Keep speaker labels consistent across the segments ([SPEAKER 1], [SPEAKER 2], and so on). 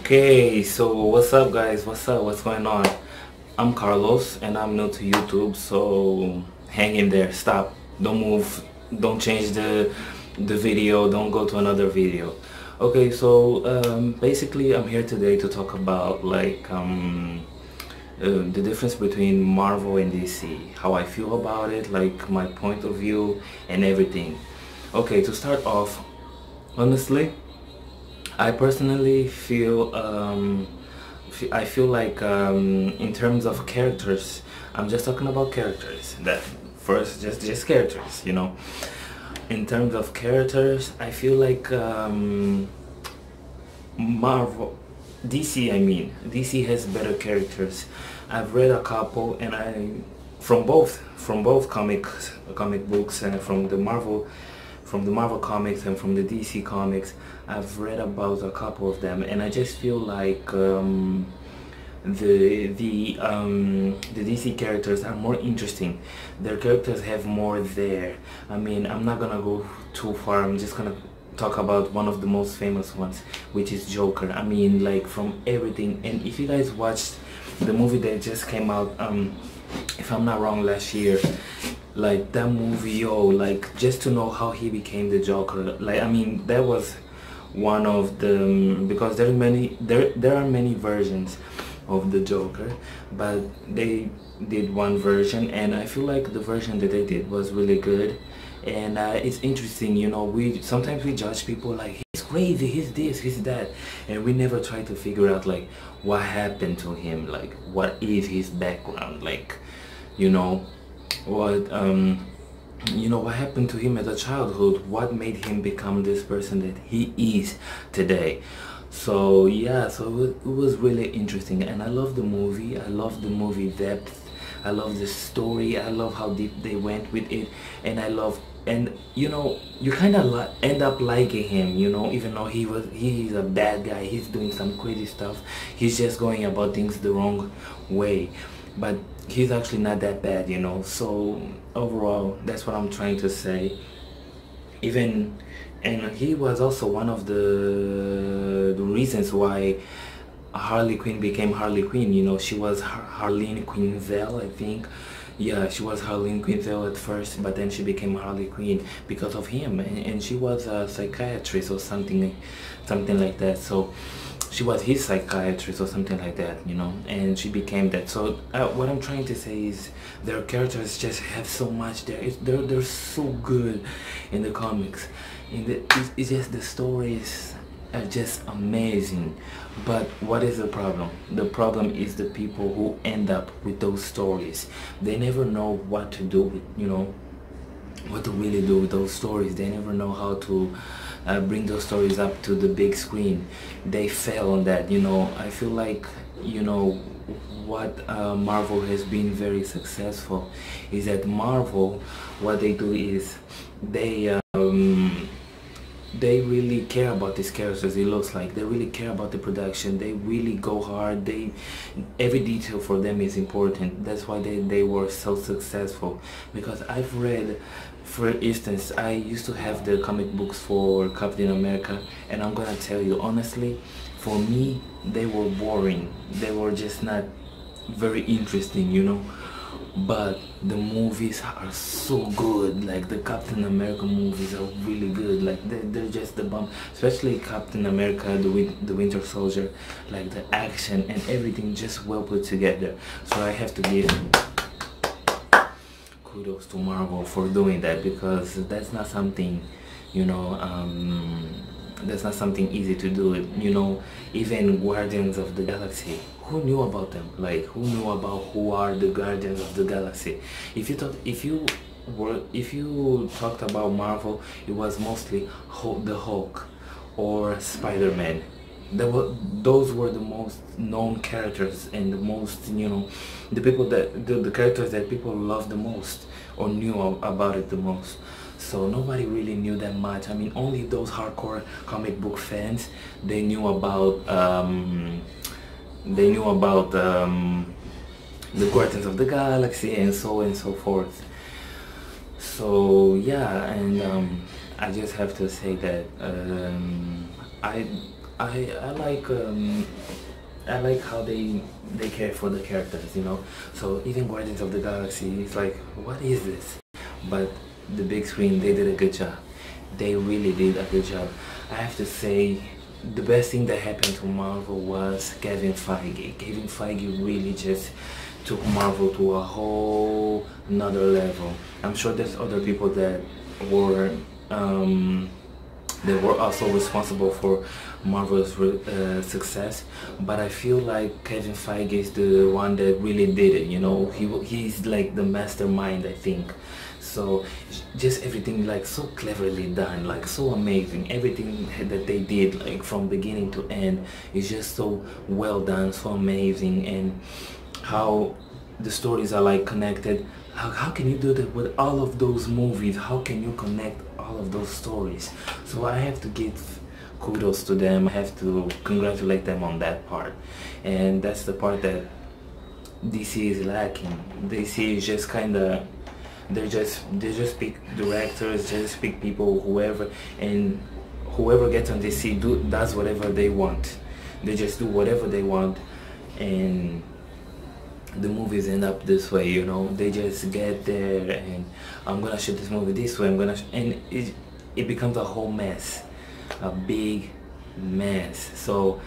[SPEAKER 1] Okay, so what's up guys? What's up? What's going on? I'm Carlos and I'm new to YouTube, so hang in there. Stop. Don't move. Don't change the video. Don't go to another video. Okay, so basically I'm here today to talk about the difference between Marvel and DC, how I feel about it, like my point of view and everything. Okay, to start off, honestly, I personally feel I feel like in terms of characters, I'm just talking about characters. That first, just characters, you know. In terms of characters, I feel like Marvel, DC. I mean, DC has better characters. I've read a couple, and from both comic books, and from the Marvel comics and from the DC comics. I've read about a couple of them, and I just feel like the DC characters are more interesting. Their characters have more there. I mean, I'm not gonna go too far. I'm just gonna talk about one of the most famous ones, which is Joker. I mean, like, from everything. And if you guys watched the movie that just came out, if I'm not wrong, last year, like that movie, yo, like, just to know how he became the Joker, like, I mean, that was one of the, because there are many versions of the Joker, but they did one version, and I feel like the version that they did was really good. And it's interesting, you know, we sometimes we judge people like he's crazy, he's this, he's that, and we never try to figure out like what happened to him, like what is his background, like, you know, what what happened to him as a childhood, what made him become this person that he is today. So yeah, so it was really interesting, and I love the movie. I love the movie depth. I love the story. I love how deep they went with it, and and you know, you kind of end up liking him, you know, even though he's a bad guy, he's doing some crazy stuff, he's just going about things the wrong way, but he's actually not that bad, you know. So overall, that's what I'm trying to say. And he was also one of the reasons why Harley Quinn became Harley Quinn. You know, she was Harleen Quinzel, I think. Yeah, she was Harleen Quinzel at first, but then she became Harley Quinn because of him, and she was a psychiatrist or something like that. So she was his psychiatrist or something like that, you know, and she became that. So what I'm trying to say is their characters just have so much there. They're so good in the comics. It's just the stories are just amazing. But what is the problem? The problem is the people who end up with those stories. They never know what to do with, you know, what to really do with those stories. They never know how to bring those stories up to the big screen. They fail on that, you know. I feel like, you know, what Marvel has been very successful is that Marvel, what they do is they really care about these characters. It looks like they really care about the production. They really go hard. Every detail for them is important. That's why they were so successful. Because I've read, for instance, I used to have the comic books for Captain America, and I'm gonna tell you honestly, for me, they were boring. They were just not very interesting, you know. But the movies are so good. Like the Captain America movies are really good. Like they're just the bomb. Especially Captain America, the Winter Soldier. Like the action and everything just well put together. So I have to give kudos to Marvel for doing that, because that's not something, you know, that's not something easy to do. You know, even Guardians of the Galaxy, who knew about them? Like, who knew about who are the Guardians of the Galaxy? If you talked about Marvel, it was mostly the Hulk or Spider-Man. Those were the most known characters, and the most, you know, the characters that people loved the most or knew about it the most. So nobody really knew that much. I mean, only those hardcore comic book fans, they knew about the Guardians of the Galaxy and so forth. So yeah, and I just have to say that I like how they care for the characters, you know. So even Guardians of the Galaxy, it's like, what is this? But the big screen, they did a good job. They really did a good job. I have to say, the best thing that happened to Marvel was Kevin Feige. Kevin Feige really just took Marvel to a whole another level. I'm sure there's other people were um, that were also responsible for Marvel's success, but I feel like Kevin Feige is the one that really did it. You know, he's like the mastermind, I think. So just everything like so cleverly done, like so amazing. Everything that they did, like from beginning to end, is just so well done, so amazing. And how the stories are like connected. How can you do that with all of those movies? How can you connect all of those stories? So I have to give kudos to them. I have to congratulate them on that part. And that's the part that DC is lacking. DC is just kind of, they just pick directors, just pick people, whoever, and whoever gets on DC does whatever they want. They just do whatever they want, and the movies end up this way, you know. They just get there and I'm gonna shoot this movie this way, and it becomes a whole mess, a big mess. So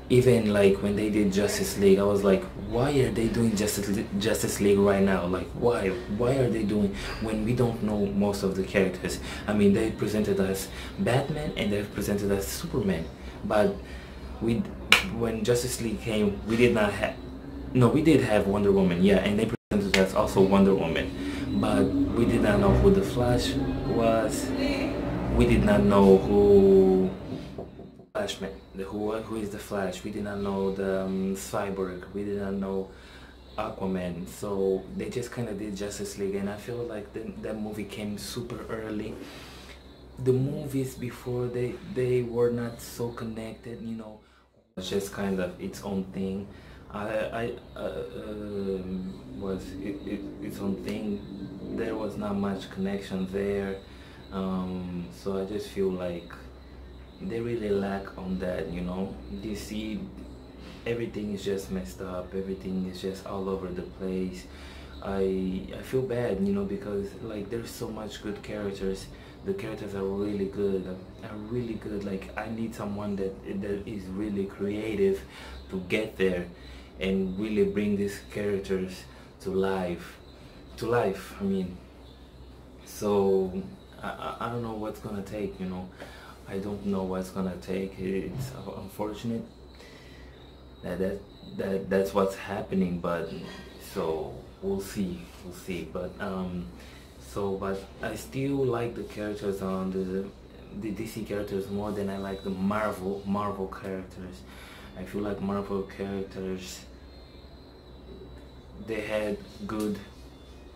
[SPEAKER 1] even like when they did Justice League, I was like, why are they doing Justice League right now? Like, why are they doing, when we don't know most of the characters? I mean, they presented us Batman and they presented us Superman, but when Justice League came, we did not have, no, we did have Wonder Woman, yeah, and they presented us also Wonder Woman, but we did not know who the Flash was. We did not know who Flashman, who is the Flash. We did not know the Cyborg. We did not know Aquaman. So they just kind of did Justice League, and I feel like that movie came super early. The movies before, they were not so connected, you know. It's just kind of its own thing. Was its own thing. There was not much connection there, so I just feel like they really lack on that, you know. DC, everything is just messed up. Everything is just all over the place. I feel bad, you know, because like there's so much good characters. The characters are really good. Like I need someone that is really creative to get there and really bring these characters to life. I mean, so I don't know what's gonna take, you know. I don't know what's gonna take. It's unfortunate that's what's happening, but so we'll see. But but I still like the characters on the DC characters more than I like the Marvel characters. I feel like Marvel characters, they had good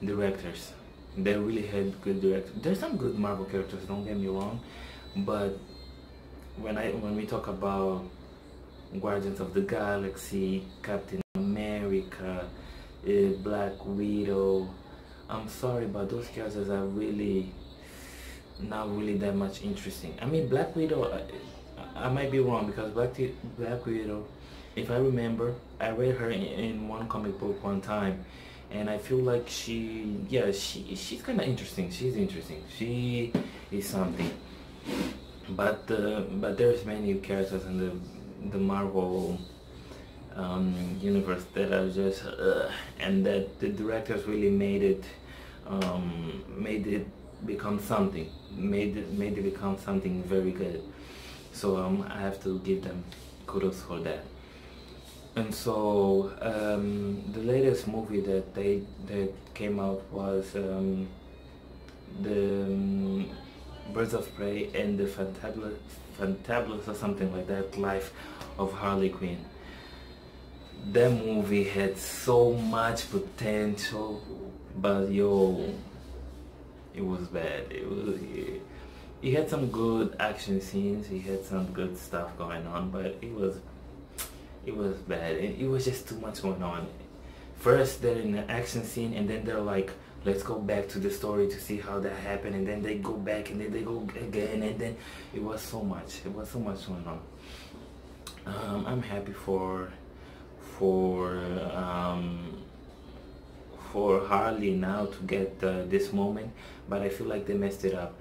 [SPEAKER 1] directors. They really had good directors. There's some good Marvel characters, don't get me wrong, but when we talk about Guardians of the Galaxy, Captain America, Black Widow, I'm sorry, but those characters are really not really that much interesting. I mean, Black Widow, I might be wrong, because Black Widow, if I remember, I read her in one comic book one time, and I feel like she's kind of interesting. She's interesting. She is something. But there's many characters in the Marvel universe that are just and that the directors really made it become something, made it become something very good. So I have to give them kudos for that. And so the latest movie that came out was the Birds of Prey and the Fantabulous or something like that, Life of Harley Quinn. That movie had so much potential, but yo, it was bad. It had some good action scenes, it had some good stuff going on, but it was bad. It was just too much going on. First they're in an action scene, and then they're like, let's go back to the story to see how that happened, and then they go back, and then they go again, and then it was so much going on. I'm happy for um, for Harley now to get this moment, but I feel like they messed it up.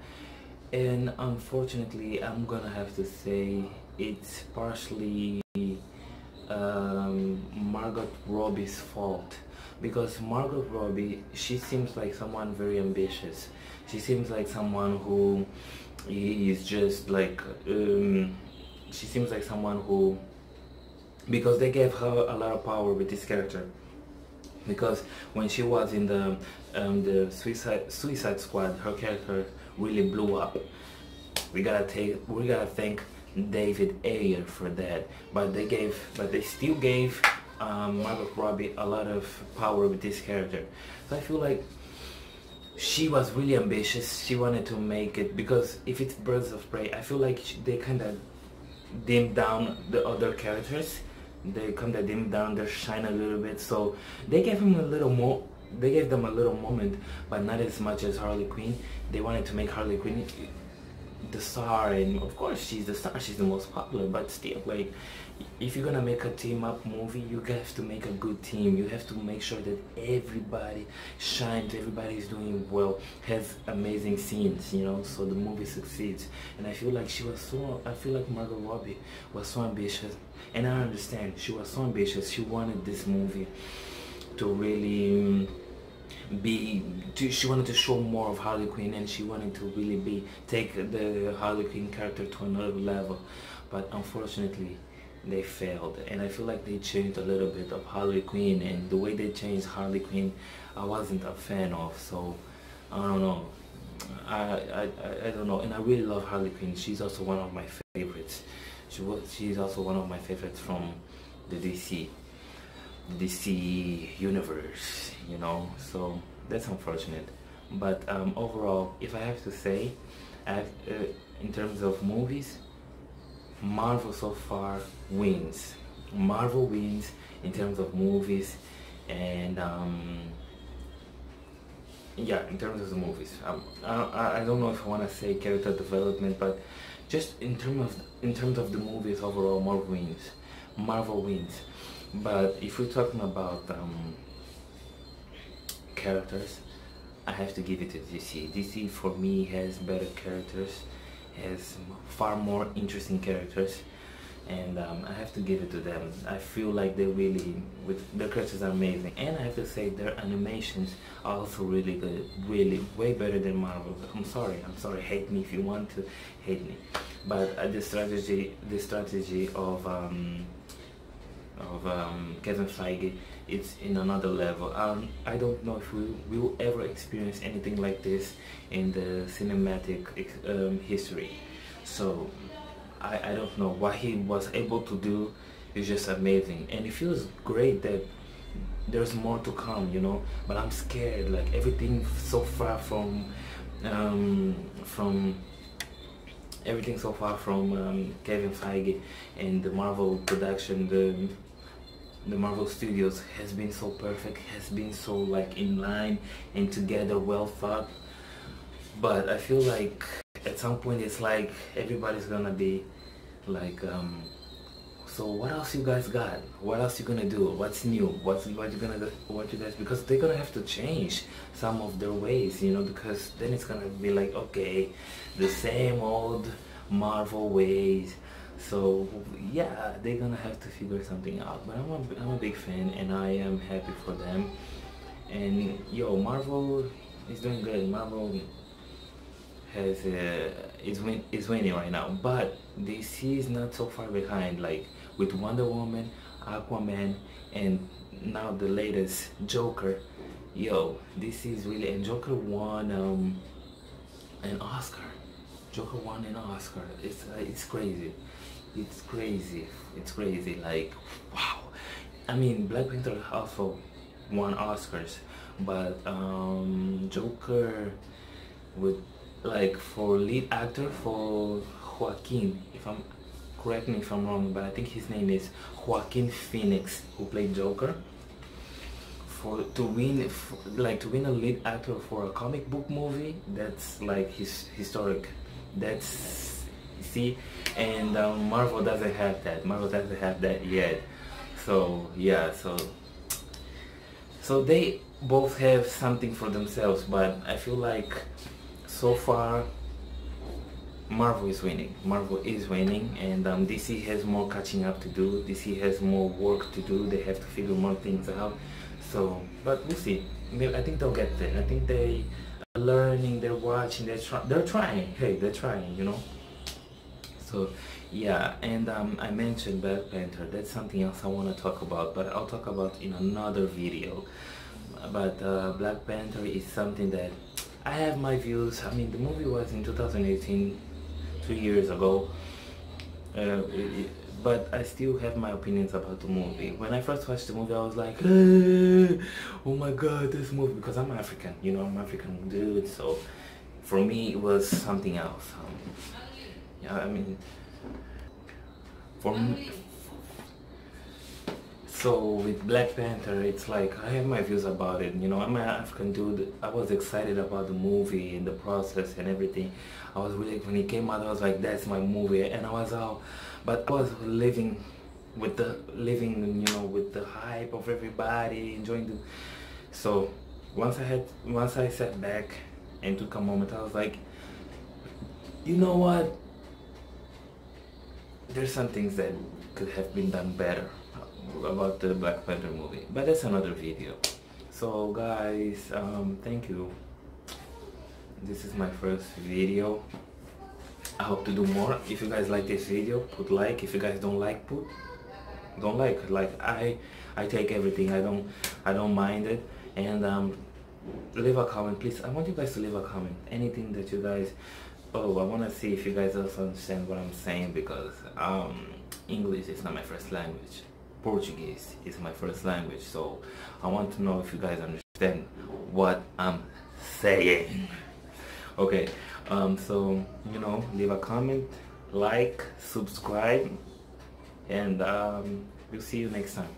[SPEAKER 1] And unfortunately, I'm gonna have to say it's partially Margot Robbie's fault, because Margot Robbie, she seems like someone very ambitious. She seems like someone who is just like she seems like someone who, because they gave her a lot of power with this character, because when she was in the Suicide Squad, her character really blew up. We gotta thank David Ayer for that. But they still gave Margot Robbie a lot of power with this character. So I feel like she was really ambitious. She wanted to make it, because if it's Birds of Prey, I feel like they kind of dimmed down the other characters. They kind of dimmed down their shine a little bit. So they gave him a little more. They gave them a little moment, but not as much as Harley Quinn. They wanted to make Harley Quinn the star, and of course she's the star, she's the most popular, but still, like, if you're gonna make a team up movie, you have to make a good team. You have to make sure that everybody shines, everybody's doing well, has amazing scenes, you know, so the movie succeeds. And I feel like I feel like Margot Robbie was so ambitious, and I understand she was so ambitious. She wanted this movie to really she wanted to show more of Harley Quinn, and she wanted to really take the Harley Quinn character to another level, but unfortunately they failed. And I feel like they changed a little bit of Harley Quinn, and the way they changed Harley Quinn I wasn't a fan of. So I don't know, I don't know. And I really love Harley Quinn. She's also one of my favorites. She's also one of my favorites from the DC universe, you know, so that's unfortunate. But overall, if I have to say, in terms of movies, Marvel so far wins. Marvel wins in terms of movies, and yeah, in terms of the movies. I don't know if I want to say character development, but just in terms of the movies overall, Marvel wins. But if we're talking about characters, I have to give it to DC. DC for me has better characters, has far more interesting characters, and I have to give it to them. I feel like they really, their characters are amazing, and I have to say their animations are also really good, really way better than Marvel. I'm sorry, hate me if you want to hate me, but the strategy of Kevin Feige, it's in another level. I don't know if we will ever experience anything like this in the cinematic history. So I don't know what he was able to do. Is just amazing, and it feels great that there's more to come, you know. But I'm scared, like everything so far from everything so far from Kevin Feige and the Marvel production, the Marvel Studios has been so perfect, has been so like in line and together, well thought. But I feel like at some point it's like everybody's gonna be like, so what else you guys got? What else you gonna do? What's new? What you gonna do? What you guys, because they're gonna have to change some of their ways, you know, because then it's gonna be like, okay, the same old Marvel ways. So yeah, they're gonna have to figure something out. But I'm a big fan, and I am happy for them. And yo, Marvel is doing good. Marvel has is winning right now, but DC is not so far behind. Like with Wonder Woman, Aquaman, and now the latest Joker. Yo, DC is really, and Joker won an Oscar. Joker won an Oscar. It's crazy. It's crazy. It's crazy. Like, wow. I mean, Black Panther also won Oscars, but Joker with, like, for lead actor, for Joaquin, if I'm, correct me if I'm wrong, but I think his name is Joaquin Phoenix, who played Joker. To win a lead actor for a comic book movie, that's like historic. That's DC, and Marvel doesn't have that. Marvel doesn't have that yet. So yeah, so they both have something for themselves, but I feel like so far Marvel is winning. Marvel is winning, and DC has more catching up to do. DC has more work to do. They have to figure more things out. So, but we'll see. I think they'll get there. I think they are learning. They're watching. They're trying. Hey, they're trying. You know. So, yeah. And I mentioned Black Panther. That's something else I want to talk about, but I'll talk about in another video. But Black Panther is something that I have my views. I mean, the movie was in 2018. 2 years ago, but I still have my opinions about the movie. When I first watched the movie, I was like, oh my god, this movie, because I'm African, you know, I'm African dude, so for me it was something else. Yeah, I mean, for me, so with Black Panther, it's like I have my views about it. You know, I'm an African dude. I was excited about the movie and the process and everything. I was really, when it came out, I was like, that's my movie, and I was out. But I was living with the you know, with the hype of everybody enjoying the. So once I sat back and took a moment, I was like, you know what? There's some things that could have been done better about the Black Panther movie, but that's another video. So guys, thank you. This is my first video. I hope to do more. If you guys like this video, put like. If you guys don't like, put don't like. Like I take everything. I don't mind it. And leave a comment, please. I want you guys to leave a comment. Anything that you guys. Oh, I want to see if you guys also understand what I'm saying, because English is not my first language. Portuguese is my first language, so I want to know if you guys understand what I'm saying. Okay, so you know, leave a comment, like, subscribe, and we'll see you next time.